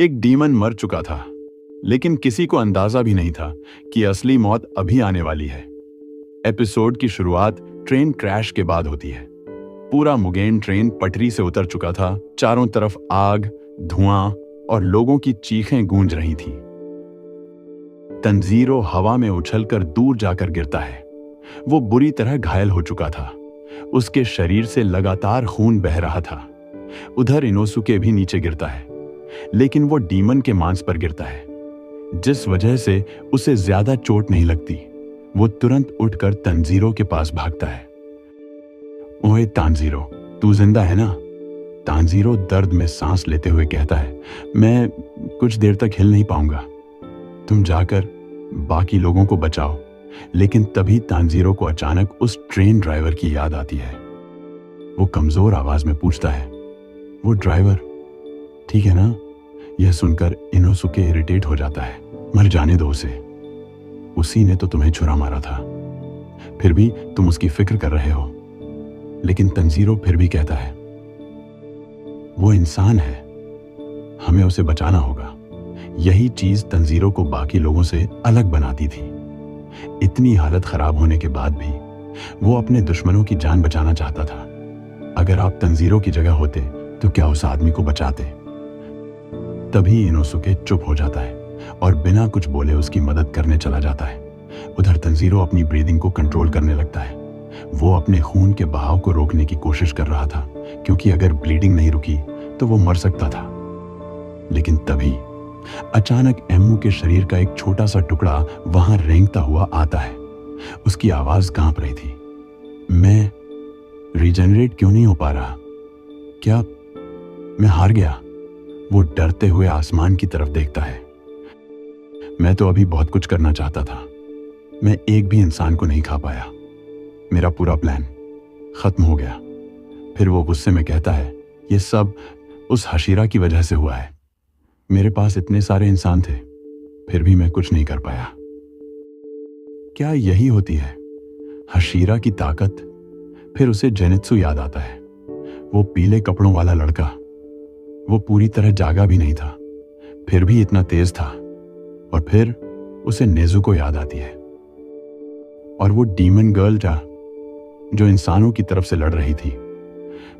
एक डीमन मर चुका था, लेकिन किसी को अंदाजा भी नहीं था कि असली मौत अभी आने वाली है। एपिसोड की शुरुआत ट्रेन क्रैश के बाद होती है। पूरा मुगेन ट्रेन पटरी से उतर चुका था। चारों तरफ आग, धुआं और लोगों की चीखें गूंज रही थीं। तंजीरो हवा में उछलकर दूर जाकर गिरता है। वो बुरी तरह घायल हो चुका था। उसके शरीर से लगातार खून बह रहा था। उधर इनोसुके भी नीचे गिरता है, लेकिन वो डीमन के मांस पर गिरता है, जिस वजह से उसे ज्यादा चोट नहीं लगती। वो तुरंत उठकर तंजीरो के पास भागता है। ओए तांजीरो, तू जिंदा है ना? तांजीरो दर्द में सांस लेते हुए कहता है, मैं कुछ देर तक हिल नहीं पाऊंगा। तुम जाकर बाकी लोगों को बचाओ। लेकिन तभी तांजीरो को अचानक उस ट्रेन ड्राइवर की याद आती है। वो कमजोर आवाज में पूछता है, वो ड्राइवर ठीक है ना? यह सुनकर इनोसुके इरिटेट हो जाता है। मर जाने दो उसे, उसी ने तो तुम्हें छुरा मारा था, फिर भी तुम उसकी फिक्र कर रहे हो। लेकिन तंजीरो फिर भी कहता है, वो इंसान है, हमें उसे बचाना होगा। यही चीज तंजीरो को बाकी लोगों से अलग बनाती थी। इतनी हालत खराब होने के बाद भी वो अपने दुश्मनों की जान बचाना चाहता था। अगर आप तंजीरो की जगह होते तो क्या उस आदमी को बचाते? तभी इनोसुके चुप हो जाता है और बिना कुछ बोले उसकी मदद करने चला जाता है। उधर तंजीरो अपनी ब्रीदिंग को कंट्रोल करने लगता है। वो अपने खून के बहाव को रोकने की कोशिश कर रहा था, क्योंकि अगर ब्लीडिंग नहीं रुकी तो वो मर सकता था। लेकिन तभी अचानक एम्मू के शरीर का एक छोटा सा टुकड़ा वहां रेंगता हुआ आता है। उसकी आवाज कांप रही थी। मैं रीजनरेट क्यों नहीं हो पा रहा? क्या मैं हार गया? वो डरते हुए आसमान की तरफ देखता है। मैं तो अभी बहुत कुछ करना चाहता था। मैं एक भी इंसान को नहीं खा पाया। मेरा पूरा प्लान खत्म हो गया। फिर वो गुस्से में कहता है, ये सब उस हशीरा की वजह से हुआ है। मेरे पास इतने सारे इंसान थे, फिर भी मैं कुछ नहीं कर पाया। क्या यही होती है हशीरा की ताकत? फिर उसे जेनित्सु याद आता है। वो पीले कपड़ों वाला लड़का, वो पूरी तरह जागा भी नहीं था, फिर भी इतना तेज था। और फिर उसे नेजुको याद आती है, और वो डीमन गर्ल जो इंसानों की तरफ से लड़ रही थी।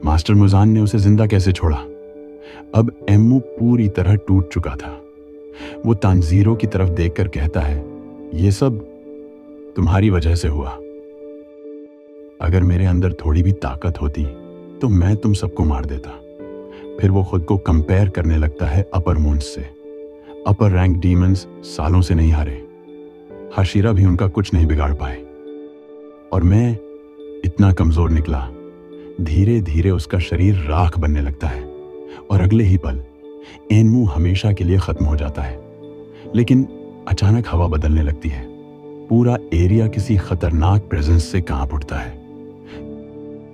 मास्टर मुजान ने उसे जिंदा कैसे छोड़ा? अब एम्मू पूरी तरह टूट चुका था। वो तांजीरो की तरफ देखकर कहता है, ये सब तुम्हारी वजह से हुआ। अगर मेरे अंदर थोड़ी भी ताकत होती तो मैं तुम सबको मार देता। फिर वो खुद को कंपेयर करने लगता है अपर मून्स से। अपर रैंक डीमंस सालों से नहीं हारे, हशीरा भी उनका कुछ नहीं बिगाड़ पाए, और मैं इतना कमजोर निकला। धीरे धीरे उसका शरीर राख बनने लगता है, और अगले ही पल एनमू हमेशा के लिए खत्म हो जाता है। लेकिन अचानक हवा बदलने लगती है। पूरा एरिया किसी खतरनाक प्रेजेंस से कांप उठता है।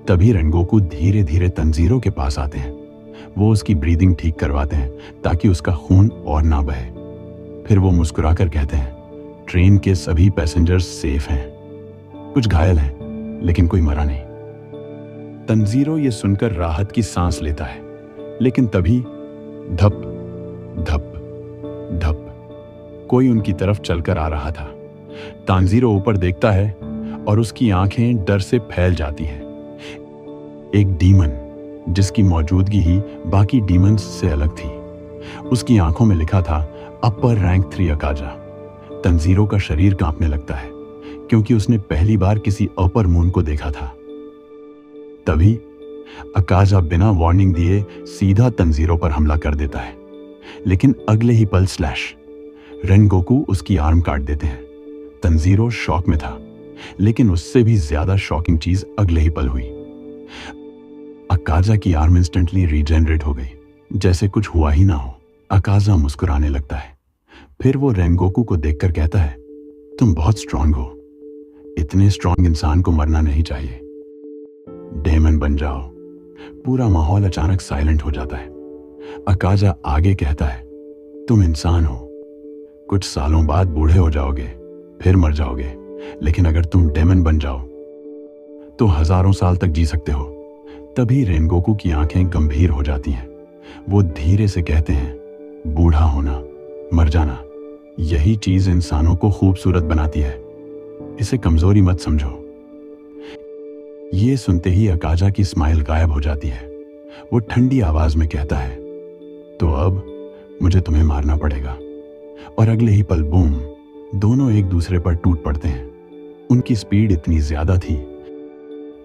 तभी रेंगोकू धीरे धीरे तंजीरो के पास आते हैं। वो उसकी ब्रीदिंग ठीक करवाते हैं ताकि उसका खून और ना बहे। फिर वो मुस्कुराकर कहते हैं, ट्रेन के सभी पैसेंजर्स सेफ हैं। कुछ घायल हैं, लेकिन कोई मरा नहीं। तंजीरो ये सुनकर राहत की सांस लेता है। लेकिन तभी धप धप धप कोई उनकी तरफ चलकर आ रहा था। तांजीरो ऊपर देखता है और उसकी आंखें डर से फैल जाती हैं। एक डीमन, जिसकी मौजूदगी ही बाकी डीमंस से अलग थी। उसकी आंखों में लिखा था अपर रैंक 3 अकाजा। तंजीरो का शरीर कांपने लगता है, क्योंकि उसने पहली बार किसी अपर मून को देखा था। तभी अकाजा बिना वार्निंग दिए सीधा तंजीरो पर हमला कर देता है। लेकिन अगले ही पल स्लैश, रेनगोकू उसकी आर्म काट देते हैं। तंजीरो शॉक में था, लेकिन उससे भी ज्यादा शॉकिंग चीज अगले ही पल हुई। अकाजा की आर्म इंस्टेंटली रीजनरेट हो गई, जैसे कुछ हुआ ही ना हो। अकाजा मुस्कुराने लगता है। फिर वो रेनगोकू को देखकर कहता है, तुम बहुत स्ट्रांग हो। इतने स्ट्रांग इंसान को मरना नहीं चाहिए। डेमन बन जाओ। पूरा माहौल अचानक साइलेंट हो जाता है। अकाजा आगे कहता है, तुम इंसान हो, कुछ सालों बाद बूढ़े हो जाओगे, फिर मर जाओगे। लेकिन अगर तुम डेमन बन जाओ तो हजारों साल तक जी सकते हो। तभी रेनगोकू की आंखें गंभीर हो जाती हैं। वो धीरे से कहते हैं, बूढ़ा होना, मर जाना, यही चीज इंसानों को खूबसूरत बनाती है। इसे कमजोरी मत समझो। ये सुनते ही अकाजा की स्माइल गायब हो जाती है। वो ठंडी आवाज में कहता है, तो अब मुझे तुम्हें मारना पड़ेगा। और अगले ही पल बूम, दोनों एक दूसरे पर टूट पड़ते हैं। उनकी स्पीड इतनी ज्यादा थी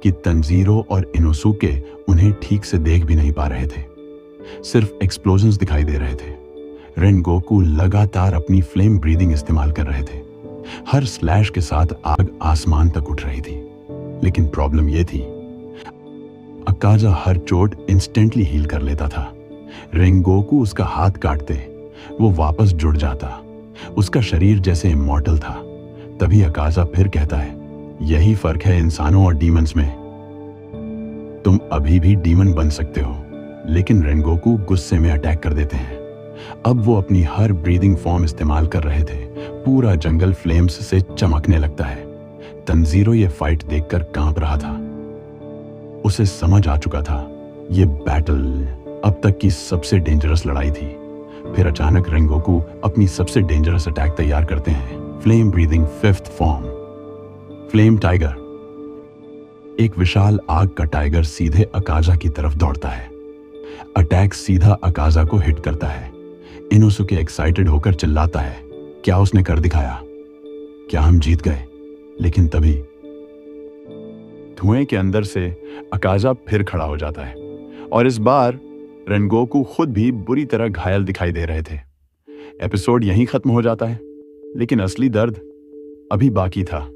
कि तंजीरो और इनोसुके उन्हें ठीक से देख भी नहीं पा रहे थे। सिर्फ एक्सप्लोजन्स दिखाई दे रहे थे। रेनगोकू लगातार अपनी फ्लेम ब्रीदिंग इस्तेमाल कर रहे थे। हर स्लैश के साथ आग आसमान तक उठ रही थी। लेकिन प्रॉब्लम यह थी, अकाजा हर चोट इंस्टेंटली हील कर लेता था। रेनगोकू उसका हाथ काटते वो वापस जुड़ जाता। उसका शरीर जैसे इमॉर्टल था। तभी अकाजा फिर कहता है, यही फर्क है इंसानों और डीमंस में। तुम अभी भी डीमन बन सकते हो। लेकिन रेनगोकू गुस्से में अटैक कर देते हैं। अब वो अपनी हर ब्रीदिंग फॉर्म इस्तेमाल कर रहे थे। पूरा जंगल फ्लेम्स से चमकने लगता है। तंजीरो ये फाइट देखकर कांप रहा था। उसे समझ आ चुका था, ये बैटल अब तक की सबसे डेंजरस लड़ाई थी। फिर अचानक रेनगोकू अपनी सबसे डेंजरस अटैक तैयार करते हैं। Flame breathing fifth form, flame tiger. एक विशाल आग का टाइगर सीधे अकाजा की तरफ दौड़ता है। अटैक सीधा अकाजा को हिट करता है। इनोसुके एक्साइटेड होकर चिल्लाता है, क्या उसने कर दिखाया? क्या हम जीत गए? लेकिन तभी धुएं के अंदर से अकाजा फिर खड़ा हो जाता है और इस बार रेनगोकू खुद भी बुरी तरह घायल दिखाई दे रहे थे। एपिसोड यहीं खत्म हो जाता है, लेकिन असली दर्द अभी बाकी था।